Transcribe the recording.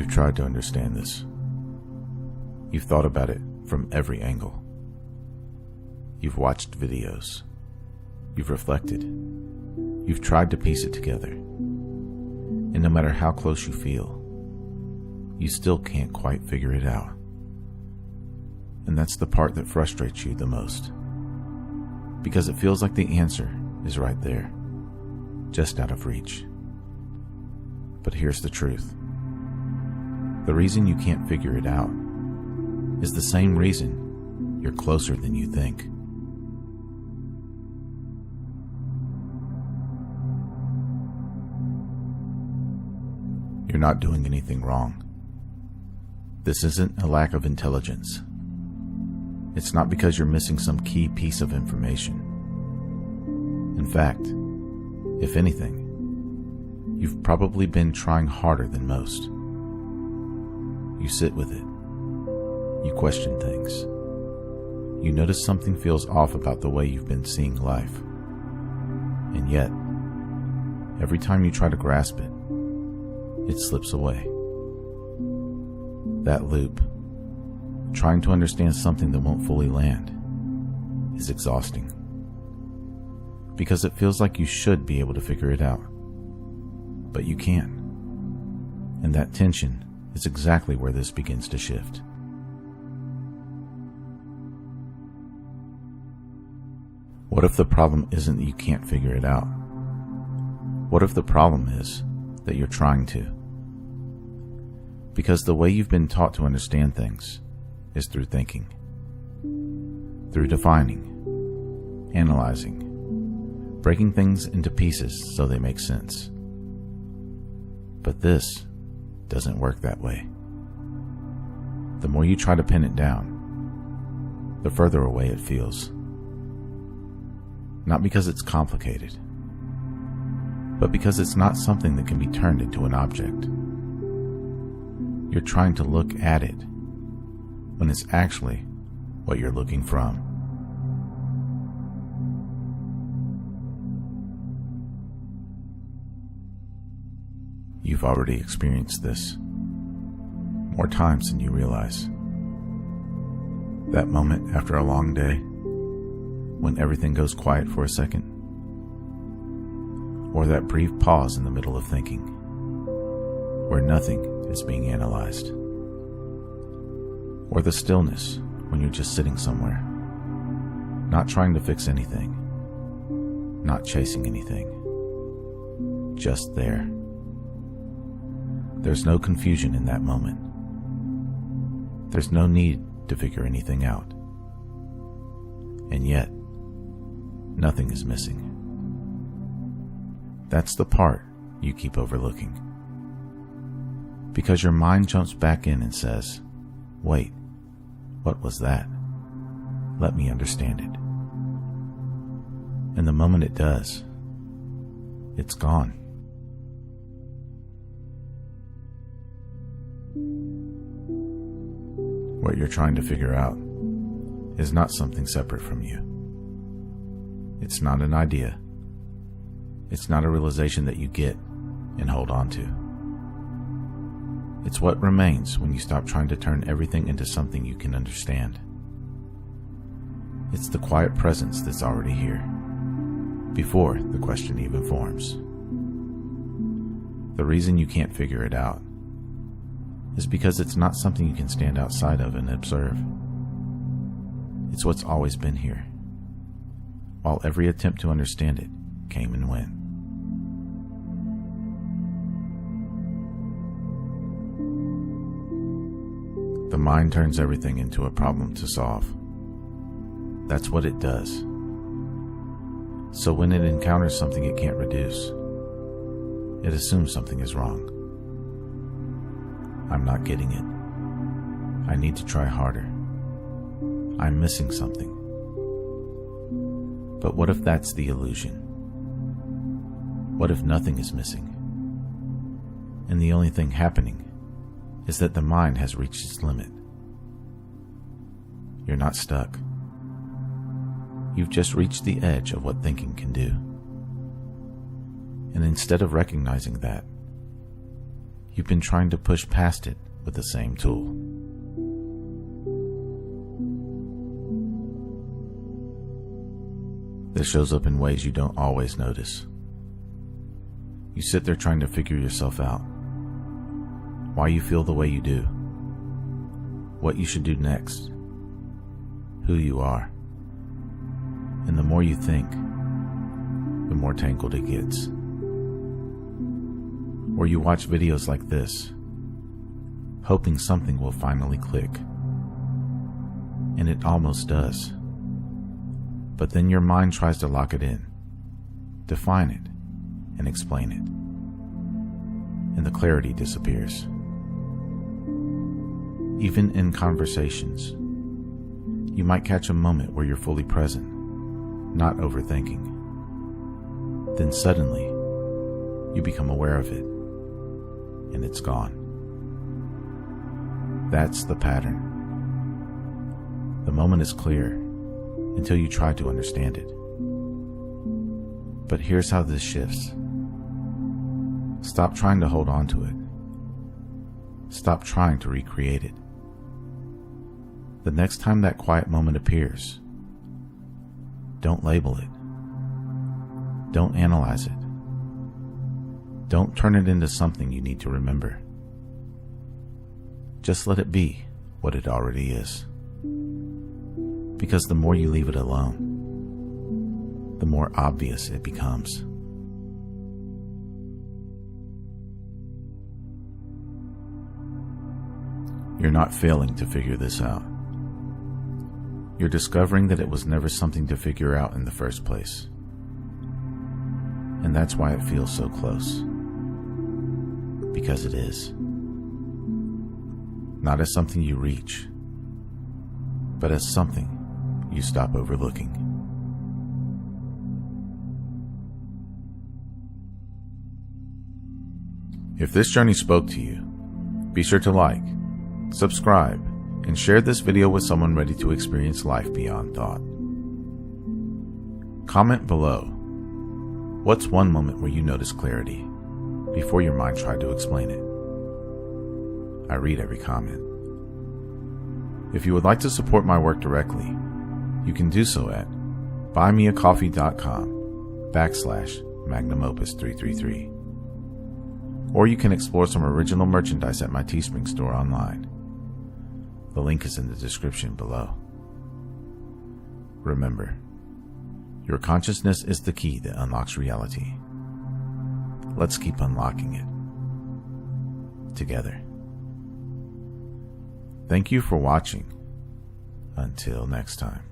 You've tried to understand this. You've thought about it from every angle. You've watched videos. You've reflected. You've tried to piece it together. And no matter how close you feel, you still can't quite figure it out. And that's the part that frustrates you the most. Because it feels like the answer is right there, just out of reach. But here's the truth. The reason you can't figure it out is the same reason you're closer than you think. You're not doing anything wrong. This isn't a lack of intelligence. It's not because you're missing some key piece of information. In fact, if anything, you've probably been trying harder than most. You sit with it. You question things. You notice something feels off about the way you've been seeing life. And yet, every time you try to grasp it, it slips away. That loop, trying to understand something that won't fully land, is exhausting. Because it feels like you should be able to figure it out. But you can't. And that tension is exactly where this begins to shift. What if the problem isn't that you can't figure it out? What if the problem is that you're trying to? Because the way you've been taught to understand things is through thinking, through defining, analyzing, breaking things into pieces so they make sense. But this doesn't work that way. The more you try to pin it down, the further away it feels. Not because it's complicated, but because it's not something that can be turned into an object. You're trying to look at it when it's actually what you're looking from. You've already experienced this more times than you realize. That moment after a long day when everything goes quiet for a second, or that brief pause in the middle of thinking where nothing is being analyzed, or the stillness when you're just sitting somewhere, not trying to fix anything, not chasing anything, just there. There's no confusion in that moment. There's no need to figure anything out. And yet, nothing is missing. That's the part you keep overlooking. Because your mind jumps back in and says, wait, what was that? Let me understand it. And the moment it does, it's gone. What you're trying to figure out is not something separate from you. It's not an idea. It's not a realization that you get and hold on to. It's what remains when you stop trying to turn everything into something you can understand. It's the quiet presence that's already here, before the question even forms. The reason you can't figure it out is because it's not something you can stand outside of and observe. It's what's always been here, while every attempt to understand it came and went. The mind turns everything into a problem to solve. That's what it does. So when it encounters something it can't reduce, it assumes something is wrong. I'm not getting it. I need to try harder. I'm missing something. But what if that's the illusion? What if nothing is missing? And the only thing happening is that the mind has reached its limit. You're not stuck. You've just reached the edge of what thinking can do. And instead of recognizing that, You've been trying to push past it with the same tool. This shows up in ways you don't always notice. You sit there trying to figure yourself out. Why you feel the way you do. What you should do next. Who you are. And the more you think, the more tangled it gets. Or you watch videos like this, hoping something will finally click. And it almost does. But then your mind tries to lock it in, define it, and explain it. And the clarity disappears. Even in conversations, you might catch a moment where you're fully present, not overthinking. Then suddenly, you become aware of it, and it's gone. That's the pattern. The moment is clear until you try to understand it. But here's how this shifts. Stop trying to hold on to it. Stop trying to recreate it. The next time that quiet moment appears, don't label it. Don't analyze it. Don't turn it into something you need to remember. Just let it be what it already is. Because the more you leave it alone, the more obvious it becomes. You're not failing to figure this out. You're discovering that it was never something to figure out in the first place. And that's why it feels so close. Because it is. Not as something you reach, but as something you stop overlooking. If this journey spoke to you, be sure to like, subscribe, and share this video with someone ready to experience life beyond thought. Comment below. What's one moment where you noticed clarity before your mind tried to explain it? I read every comment. If you would like to support my work directly, you can do so at buymeacoffee.com/magnumopus333. Or you can explore some original merchandise at my Teespring store online. The link is in the description below. Remember, your consciousness is the key that unlocks reality. Let's keep unlocking it together. Thank you for watching. Until next time.